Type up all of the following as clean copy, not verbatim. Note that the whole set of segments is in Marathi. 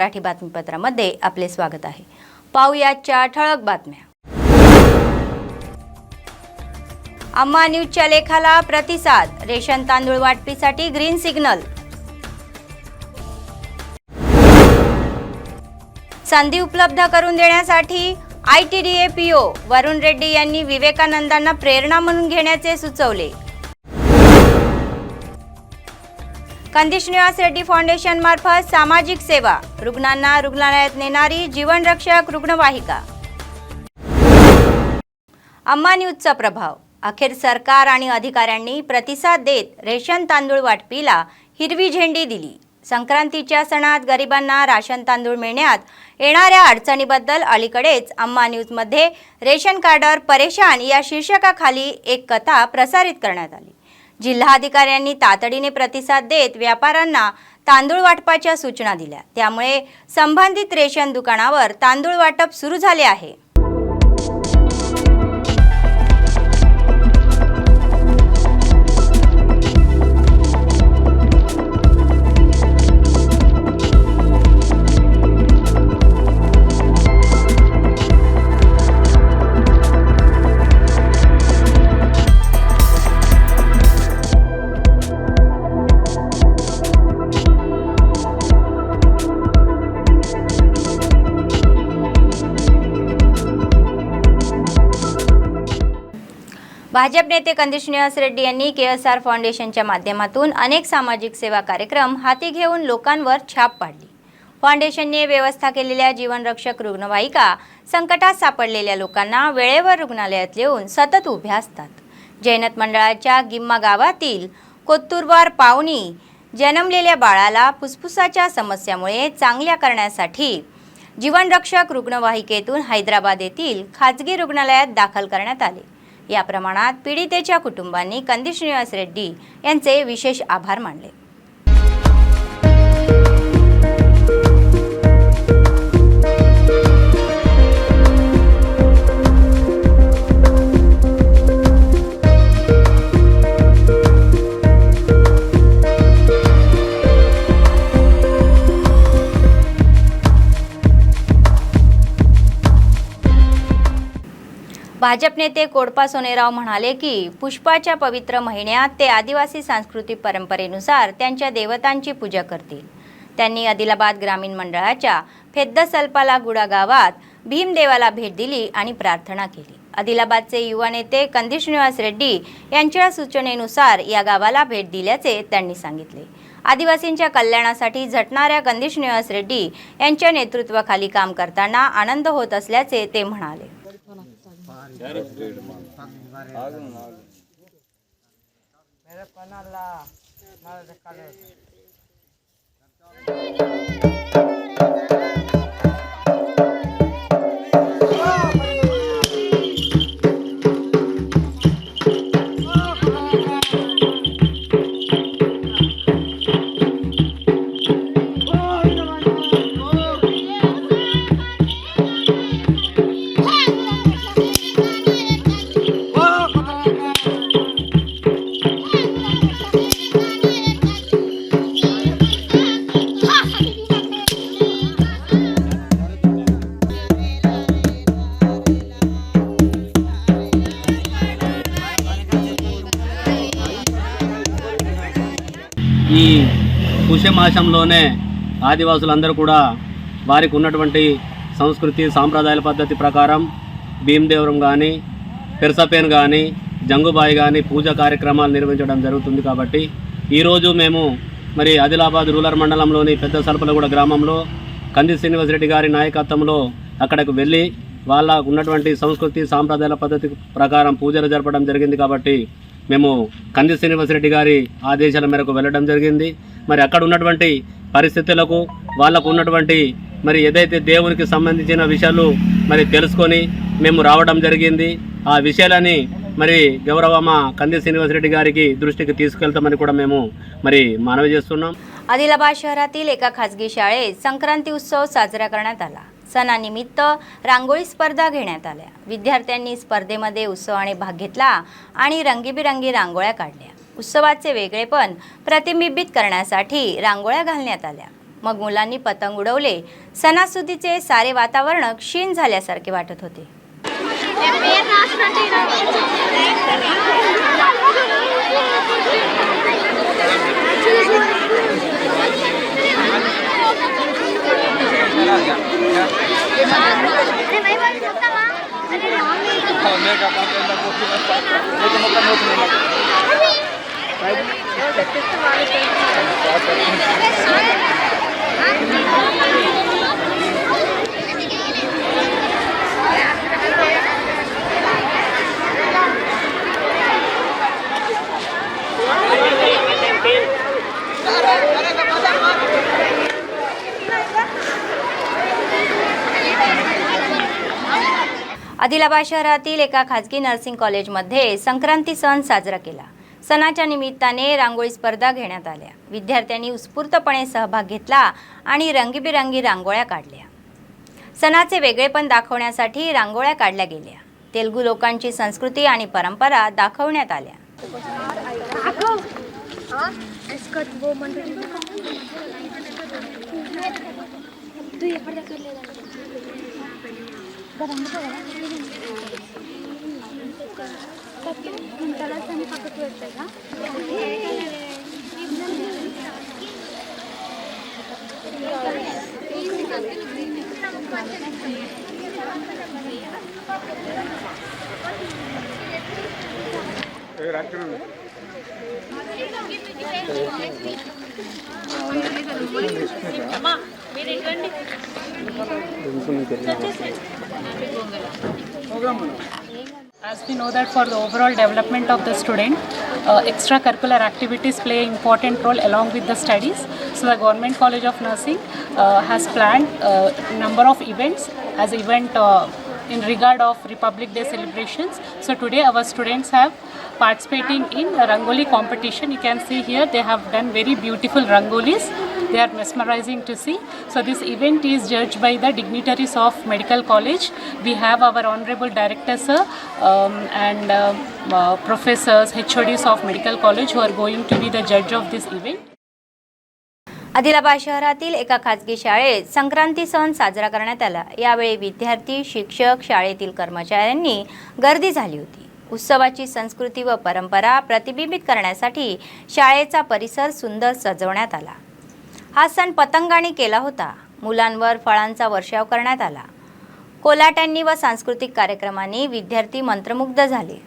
मराठी बातमीपत्रामध्ये आपले स्वागत आहे। पाहुयाच्या ठळक बातम्या। अम्मा न्यूजच्या लेखाला प्रतिसाद, रेशन तांदूळ वाटपीसाठी ग्रीन सिग्नल। संधी उपलब्ध करून देण्यासाठी ITDA PO वरुण रेड्डी यांनी विवेकानंदांना प्रेरणा म्हणून घेण्याचे सुचवले। कंदी श्रीनिवास रेड्डी फाउंडेशन मार्फत सामाजिक सेवा, रुग्णांना रुग्णालयात नेणारी जीवनरक्षक रुग्णवाहिका। अम्मा न्यूजचा प्रभाव, अखेर सरकार आणि अधिकाऱ्यांनी प्रतिसाद देत रेशन तांदूळ वाटपीला हिरवी झेंडी दिली। संक्रांतीच्या सणात गरिबांना राशन तांदूळ मिळण्यात येणाऱ्या अडचणीबद्दल अलीकडेच अम्मा न्यूजमध्ये रेशन कार्डवर परेशान या शीर्षकाखाली एक कथा प्रसारित करण्यात आली। जिल्हाधिकाऱ्यांनी तातडीने प्रतिसाद देत व्यापाऱ्यांना तांदूळ वाटपाच्या सूचना दिल्या। त्यामुळे संबंधित रेशन दुकानावर तांदूळ वाटप सुरू झाले आहे। भाजप नेते कंदी श्रीनिवास रेड्डी यांनी KSR फाउंडेशनच्या माध्यमातून अनेक सामाजिक सेवा कार्यक्रम हाती घेऊन लोकांवर छाप पाडली। फाउंडेशनने व्यवस्था केलेल्या जीवनरक्षक रुग्णवाहिका संकटात सापडलेल्या लोकांना वेळेवर रुग्णालयात येऊन सतत उभ्या असतात। जैनत मंडळाच्या गिम्मा गावातील कोत्तूरवार पावनी जन्मलेल्या बाळाला फुफ्फुसाच्या समस्येमुळे चांगल्या करण्यासाठी जीवनरक्षक रुग्णवाहिकेतून हैदराबाद येथील खाजगी रुग्णालयात दाखल करण्यात आले। या प्रमाणात पीडितेच्या कुटुंबांनी कंदी श्रीनिवास रेड्डी यांचे विशेष आभार मानले। भाजप नेते कोडपा सोनेराव म्हणाले की पुष्पाच्या पवित्र महिन्यात ते आदिवासी सांस्कृतिक परंपरेनुसार त्यांच्या देवतांची पूजा करतील। त्यांनी आदिलाबाद ग्रामीण मंडळाच्या फेद्दसल्पाला गुडा गावात भीमदेवाला भेट दिली आणि प्रार्थना केली। आदिलाबादचे युवा नेते कंदी श्रीनिवास रेड्डी यांच्या सूचनेनुसार या गावाला भेट दिल्याचे त्यांनी सांगितले। आदिवासींच्या कल्याणासाठी झटणाऱ्या कंदी श्रीनिवास रेड्डी यांच्या नेतृत्वाखाली काम करताना आनंद होत असल्याचे ते म्हणाले। ఈ పుష్యమాసంలోనే ఆదివాసులందరూ కూడా వారికి ఉన్నటువంటి సంస్కృతి సాంప్రదాయాల పద్ధతి ప్రకారం భీమదేవరం కానీ పెరసపేన్ కానీ జంగుబాయి కానీ పూజా కార్యక్రమాలు నిర్వహించడం జరుగుతుంది। కాబట్టి ఈరోజు మేము మరి ఆదిలాబాద్ రూరల్ మండలంలోని పెద్దసల్పలగూడ గ్రామంలో కంది శ్రీనివాస్ రెడ్డి గారి నాయకత్వంలో అక్కడకు వెళ్ళి వాళ్ళ ఉన్నటువంటి సంస్కృతి సాంప్రదాయాల పద్ధతి ప్రకారం పూజలు జరపడం జరిగింది। కాబట్టి మేము కంది శ్రీనివాస్ రెడ్డి గారి ఆదేశాల మేరకు వెళ్ళడం జరిగింది। మరి అక్కడ ఉన్నటువంటి పరిస్థితులకు వాళ్ళకు ఉన్నటువంటి మరి ఏదైతే దేవునికి సంబంధించిన విషయాలు మరి తెలుసుకొని మేము రావడం జరిగింది। ఆ విషయాలని మరి గౌరవమ్మ कंदी श्रीनिवास रेड्डी गाరికి దృష్టికి తీసుకెళ్తామని కూడా మేము మరి మనవి చేస్తున్నాం। आदिलाबाद शहरातील एका खाजगी शाळेत संक्रांती उत्सव साजरा करण्यात आला। सणानिमित्त रांगोळी स्पर्धा घेण्यात आल्या। विद्यार्थ्यांनी स्पर्धेमध्ये उत्साहाने भाग घेतला आणि रंगीबिरंगी रांगोळ्या काढल्या। उत्सवाचे वेगळेपण प्रतिबिंबित करण्यासाठी रांगोळ्या घालण्यात आल्या। मग मुलांनी पतंग उडवले. सणासुदीचे सारे वातावरण क्षीण झाल्यासारखे वाटत होते. आदिलाबाद शहरातील एका खाजगी नर्सिंग कॉलेजमध्ये संक्रांती सण साजरा केला. सणाच्या निमित्ताने रांगोळी स्पर्धा घेण्यात आल्या. विद्यार्थ्यांनी उत्स्फूर्तपणे सहभाग घेतला आणि रंगीबेरंगी रांगोळ्या काढल्या. सणाचे वेगळेपण दाखवण्यासाठी रांगोळ्या काढल्या गेल्या. तेलुगू लोकांची संस्कृती आणि परंपरा दाखवण्यात आल्या. As we know that for the overall development of the student, extracurricular activities play an important role along with the studies. So the Government College of Nursing has planned a number of events as event in regard of Republic Day celebrations. So today our students have participating in a Rangoli competition. You can see here they have done very beautiful Rangolis. They are mesmerizing to see. So this event is judged by the dignitaries of Medical College. We have our Honorable Director Sir and professors, HODs of Medical College who are going to be the judge of this event. Adilabad शहरातील एका खाजगी शाळेत संक्रांती सण साजरा करण्यात आला. यावेळी विद्यार्थी, शिक्षक, शाळेतील कर्मचाऱ्यांनी गर्दी झाली होती. उत्सवाची संस्कृती व परंपरा प्रतिबिंबित करण्यासाठी शाळेचा परिसर सुंदर सजवण्यात आला. हा सण पतंगाने केला होता. मुलांवर फळांचा वर्षाव करण्यात आला. कोलाट्यांनी व सांस्कृतिक कार्यक्रमांनी विद्यार्थी मंत्रमुग्ध झाले.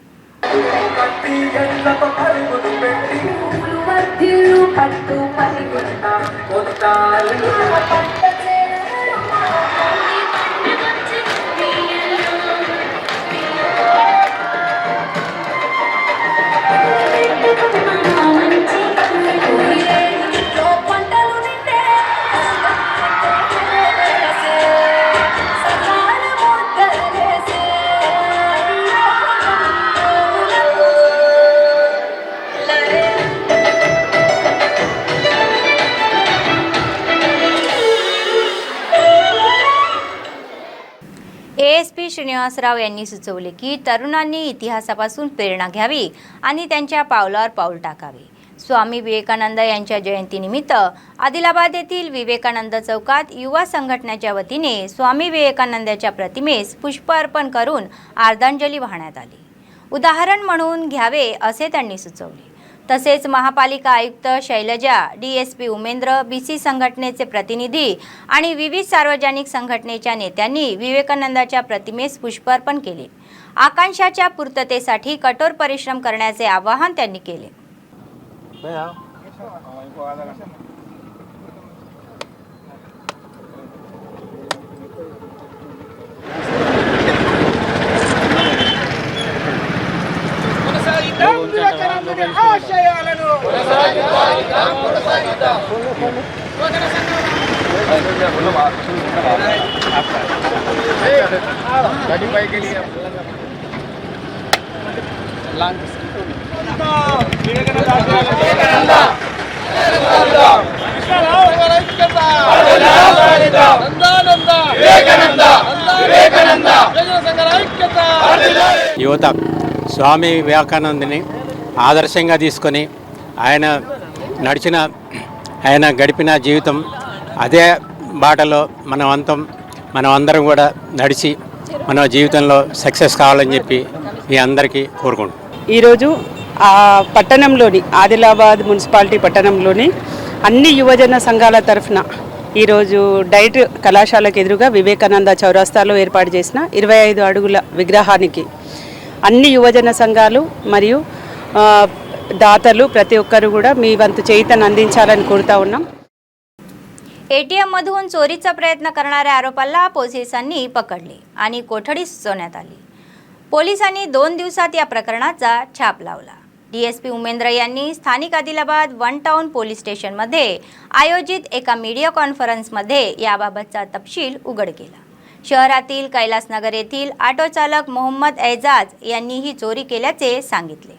ASP श्रीनिवासराव यांनी सुचवले की तरुणांनी इतिहासापासून प्रेरणा घ्यावी आणि त्यांच्या पावलावर पाऊल टाकावे. स्वामी विवेकानंद यांच्या जयंतीनिमित्त आदिलाबाद येथील विवेकानंद चौकात युवा संघटनेच्या वतीने स्वामी विवेकानंदांच्या प्रतिमेस पुष्प अर्पण करून आदरांजली वाहण्यात आली. उदाहरण म्हणून घ्यावे असे त्यांनी सुचवले. तसेच महापालिका आयुक्त शैलजा, DSP उमेंद्र, BC संघटनेचे प्रतिनिधी आणि विविध सार्वजनिक संघटनेच्या नेत्यांनी विवेकानंदाच्या प्रतिमेस पुष्पार्पण केले. आकांक्षाच्या पूर्ततेसाठी कठोर परिश्रम करण्याचे आवाहन त्यांनी केले. యువత స్వామి వివేకానందుని ఆదర్శంగా తీసుకొని ఆయన గడిపిన జీవితం అదే బాటలో మనం అందరం కూడా నడిచి మన జీవితంలో సక్సెస్ కావాలని చెప్పి మీ అందరికీ కోరుకుంటున్నాం. ఈరోజు పట్టణంలోని ఆదిలాబాద్ మున్సిపాలిటీ పట్టణంలోని అన్ని యువజన సంఘాల తరఫున ఈరోజు డైట్ కళాశాలకు ఎదురుగా వివేకానంద చౌరస్తాలో ఏర్పాటు చేసిన 25 అడుగుల విగ్రహానికి అన్ని యువజన సంఘాలు మరియు దాతలు प्रति ఒక్కరు కూడా మీ వంతు చేయుతను अंदिंचाలని కోరుతా ఉన్నాం. एटीएम मधून चोरीचा प्रयत्न करणाऱ्या आरोपाला पोलिसांनी पकडले आणि कोठडी सुचवण्यात आली. पोलिसांनी 2 दिवसात या प्रकरणाचा छाप लावला. डीएसपी उमेंद्र यांनी स्थानिक आदिलाबाद वन टाउन पोलीस स्टेशनमध्ये आयोजित एका मीडिया कॉन्फरन्समध्ये याबाबतचा तपशील उघड केला. शहरातील कैलासनगर येथील ऑटो चालक मोहम्मद एजाज यांनी ही चोरी केल्याचे सांगितले.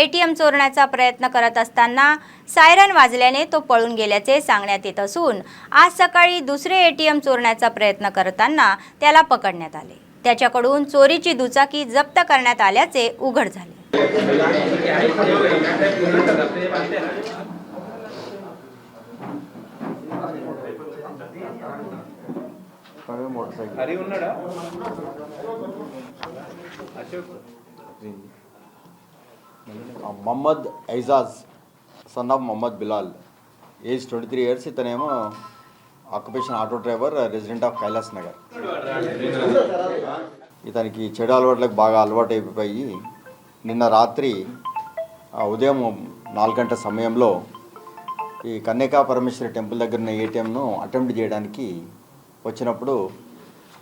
एटीएम चोरण्याचा प्रयत्न करत असताना सायरन वाजल्याने तो पळून गेल्याचे सांगण्यात येत असून आज सकाळी दुसरे एटीएम चोरण्याचा प्रयत्न करताना त्याला पकडण्यात आले. त्याच्याकडून चोरीची दुचाकी जप्त करण्यात आल्याचे उघड झाले. Mohammed Aijaz son of Mohammed Bilal age 23 years. ఇతనేమో occupation auto driver, resident of Kailash Nagar. ఇతనికి చెడు అలవాట్లకు బాగా అలవాటు అయిపోయి నిన్న రాత్రి ఉదయం 4 గంటల సమయంలో ఈ కన్యకా పరమేశ్వరి టెంపుల్ దగ్గర ఉన్న ఏటీఎంను అటెంప్ట్ చేయడానికి వచ్చినప్పుడు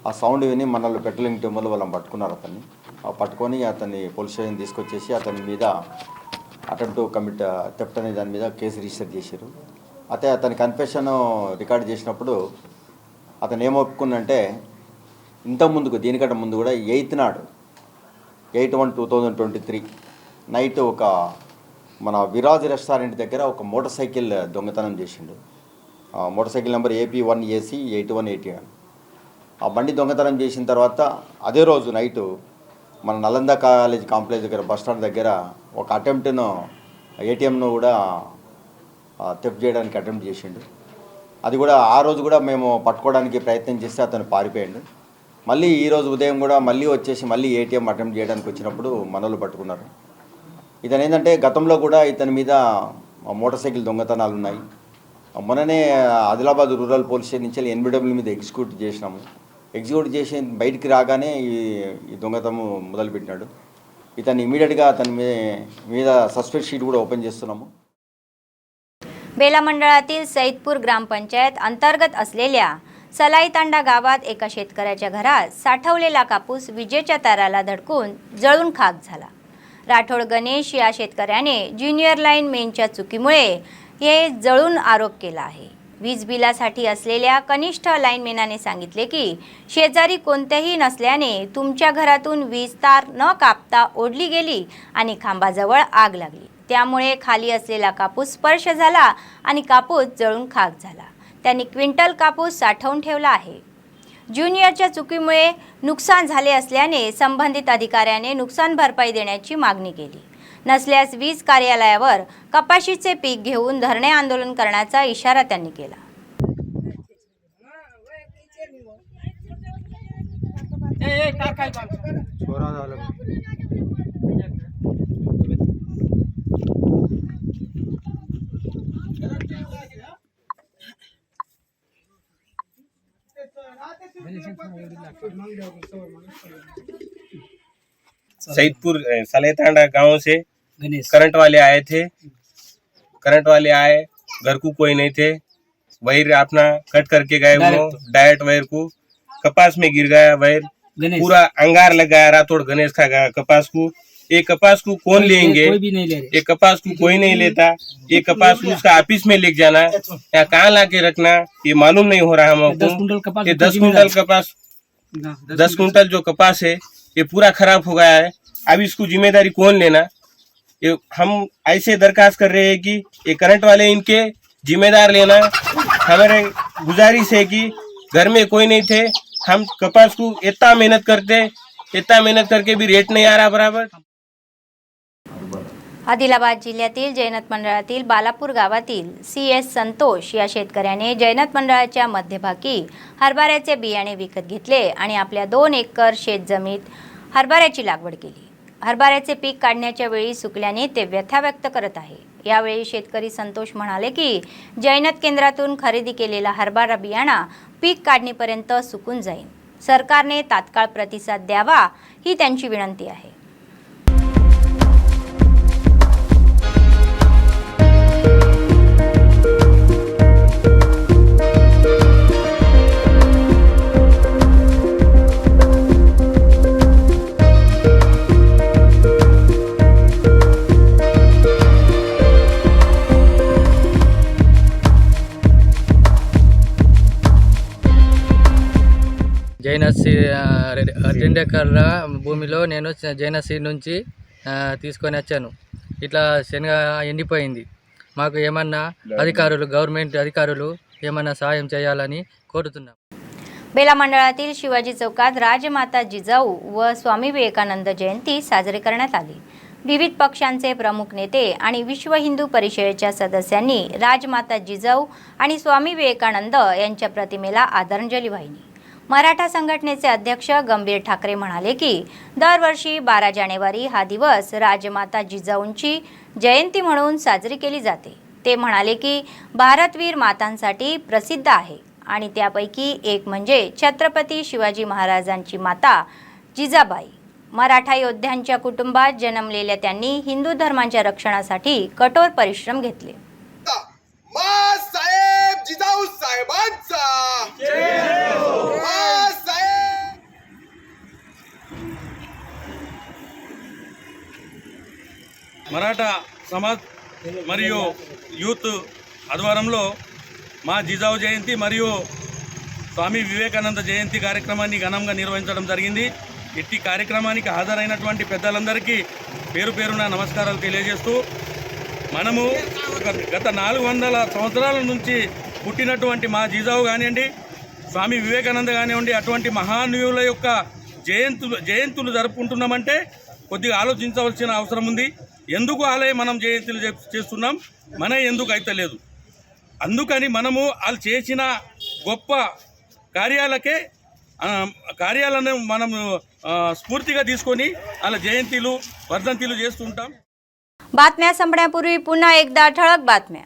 ఆ సౌండ్ విని మనల్ని పెట్రోలింగ్ టీంలో వాళ్ళని పట్టుకున్నారు. పట్టుకొని అతన్ని పోలీస్ స్టేషన్ తీసుకొచ్చేసి అతని మీద అటెంప్ట్ టు కమిట్ థెఫ్ట్ అనే దాని మీద కేసు రిజిస్టర్ చేశారు. అయితే అతని కన్ఫెషన్ రికార్డ్ చేసినప్పుడు అతను ఏం ఒప్పుకుందంటే ఇంతకుముందుకు దీనికంటే ముందు కూడా 8th నాడు 8/1/2023 నైట్ ఒక మన విరాజ్ రెస్టారెంట్ దగ్గర ఒక మోటార్ సైకిల్ దొంగతనం చేసిండు. Motor cycle number AP1AC 8181. ఆ బండి దొంగతనం చేసిన తర్వాత అదే రోజు నైటు మన నలంద కాలేజ్ కాంప్లెక్స్ దగ్గర బస్ స్టాండ్ దగ్గర ఒక అటెంప్ట్ను ఏటీఎంను కూడా థెఫ్ట్ చేయడానికి అటెంప్ట్ చేసిండు. అది కూడా ఆ రోజు కూడా మేము పట్టుకోవడానికి ప్రయత్నం చేస్తే అతను పారిపోయాడు. మళ్ళీ ఈరోజు ఉదయం కూడా మళ్ళీ వచ్చేసి మళ్ళీ ఏటీఎం అటెంప్ట్ చేయడానికి వచ్చినప్పుడు మనోళ్ళు పట్టుకున్నారు. ఇతను ఏంటంటే గతంలో కూడా ఇతని మీద మోటార్ సైకిల్ దొంగతనాలు ఉన్నాయి. మొన్ననే ఆదిలాబాద్ రూరల్ పోలీస్ స్టేషన్ నుంచి NBW మీద ఎగ్జిక్యూట్ చేసినాము. ఎగ్జిక్యూట్ చేసి బయటికి రాగానే ఈ దొంగతనం మొదలుపెట్టినాడు. इतनी इमीडिएटगा మీద సస్పెక్ట్ షీట్ కూడా ఓపెన్ చేస్తున్నాము. बेला मंडळातील सैदपूर ग्रामपंचायत अंतर्गत असलेल्या सलाईतांडा गावात एका शेतकऱ्याच्या घरात साठवलेला कापूस विजेच्या ताराला धडकून जळून खाक झाला. राठोड गणेश या शेतकऱ्याने ज्युनियर लाईन मेनच्या चुकीमुळे हे जळून आरोप केला आहे. वीज बिलासाठी असलेल्या कनिष्ठ लाईनमॅनाने सांगितले की शेजारी कोणतेही नसल्याने तुमच्या घरातून वीज तार न कापता ओढली गेली आणि खांबाजवळ आग लागली. त्यामुळे खाली असलेला कापूस स्पर्श झाला आणि कापूस जळून खाक झाला. त्यांनी क्विंटल कापूस साठवून ठेवला आहे. ज्युनियरच्या चुकीमुळे नुकसान झाले असल्याने संबंधित अधिकाऱ्याने नुकसान भरपाई देण्याची मागणी केली. नसल्यास वीज कार्यालयावर कपाशीचे पीक घेऊन धरणे आंदोलन करण्याचा इशारा त्यांनी केला. सैदपुर सलेतांडा गांव से करंट वाले आए थे। करंट वाले आए, घर को कोई नहीं थे, वायर अपना कट करके गए, वो डायरेक्ट वायर को कपास में गिर गया। वायर पूरा अंगार लग गया। रातोड़ गणेश का कपास को। ये कपास को कौन लेंगे? ये कपास को कोई नहीं लेता। ये कपास को उसका ऑफिस में लेके जाना या कहाँ ला के रखना ये मालूम नहीं हो रहा हमको। ये 10 कुंटल कपास 10 कुंटल जो कपास है ये पूरा खराब हो गया है। अब इसको जिम्मेदारी कौन लेना? ये हम ऐसे दरखास्त कर रहे हैं कि ये करंट वाले इनके जिम्मेदार लेना। हमारे गुजारिश है कि घर में कोई नहीं थे, हम कपास को इतना मेहनत करके भी रेट नहीं आ रहा बराबर। आदिलाबाद जिल्ह्यातील जैनत मंडळातील बालापूर गावातील CS संतोष या शेतकऱ्याने जैनत मंडळाच्या मध्यभागी हरभऱ्याचे बियाणे विकत घेतले आणि आपल्या 2 एकर शेतजमीत हरभऱ्याची लागवड केली. हरभऱ्याचे पीक काढण्याच्या वेळी सुकल्याने ते व्यथा व्यक्त करत आहे. यावेळी शेतकरी संतोष म्हणाले की जैनत केंद्रातून खरेदी केलेला हरभरा बियाणा पीक काढणीपर्यंत सुकून जाईल. सरकारने तात्काळ प्रतिसाद द्यावा ही त्यांची विनंती आहे. జైనసీ 2 ఎకరాల భూమిలో నేను జైనసీ నుంచి తీసుకొని వచ్చాను. ఇట్లా శనగ ఎండిపోయింది. మాకు ఏమన్నా అధికారులు గవర్నమెంట్ అధికారులు ఏమన్నా సహాయం చేయాలని కోరుతున్నాం. बेला मंडळातील शिवाजी चौकात राजमाता जिजाऊ व स्वामी विवेकानंद जयंती साजरी करण्यात आली. विविध पक्षांचे प्रमुख नेते आणि विश्व हिंदू परिषदेच्या सदस्यांनी राजमाता जिजाऊ आणि स्वामी विवेकानंद यांच्या प्रतिमेला आदरांजली वाहिली. मराठा संघटनेचे अध्यक्ष गंभीर ठाकरे म्हणाले की दरवर्षी 12 जानेवारी हा दिवस राजमाता जिजाऊंची जयंती म्हणून साजरी केली जाते. ते म्हणाले की भारतवीर मातांसाठी प्रसिद्ध आहे आणि त्यापैकी एक म्हणजे छत्रपती शिवाजी महाराजांची माता जिजाबाई. मराठा योद्ध्यांच्या कुटुंबात जन्मलेल्या त्यांनी हिंदू धर्माच्या रक्षणासाठी कठोर परिश्रम घेतले. साहेब जिजाऊ साहेबांचा మరాఠా సమాజ్ మరియు యూత్ ఆధ్వర్యంలో మా జిజావు జయంతి మరియు స్వామి వివేకానంద జయంతి కార్యక్రమాన్ని ఘనంగా నిర్వహించడం జరిగింది. ఇట్టి కార్యక్రమానికి హాజరైనటువంటి పెద్దలందరికీ పేరు పేరున నమస్కారాలు తెలియజేస్తూ మనము గత 400 సంవత్సరాల నుంచి పుట్టినటువంటి మా జిజావు కానివ్వండి, స్వామి వివేకానంద కానివ్వండి, అటువంటి మహానీయుల యొక్క జయంతులు జరుపుకుంటున్నామంటే కొద్దిగా ఆలోచించవలసిన అవసరం ఉంది. ఎందుకు ఆలయం మనం జయంతులు చేస్తున్నాం, మన ఎందుకు అయితే లేదు. అందుకని మనము వాళ్ళు చేసిన గొప్ప కార్యాలను మనము స్ఫూర్తిగా తీసుకొని వాళ్ళ జయంతిలు వర్ధంతిలు చేస్తుంటాం. बातम्या संपण्यापूर्वी पुन्हा एकदा ठळक बातम्या.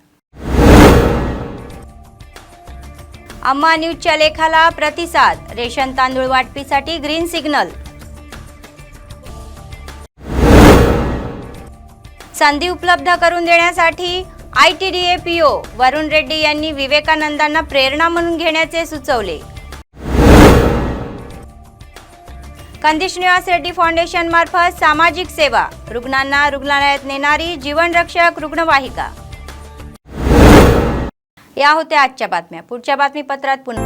अम्मा न्यूजच्या लेखाला प्रतिसाद. रेशन तांदूळ वाटपीसाठी ग्रीन सिग्नल. संधी उपलब्ध करून देण्यासाठी ITDA PO वरुण रेड्डी यांनी विवेकानंदांना प्रेरणा म्हणून घेण्याचे सुचवले. कंदिश निवास रेड्डी फाउंडेशन मार्फत सामाजिक सेवा. रुग्णांना रुग्णालयात नेणारी जीवनरक्षक रुग्णवाहिका. या होत्या आजच्या बातम्या. पुढच्या बातमीपत्रात पुन्हा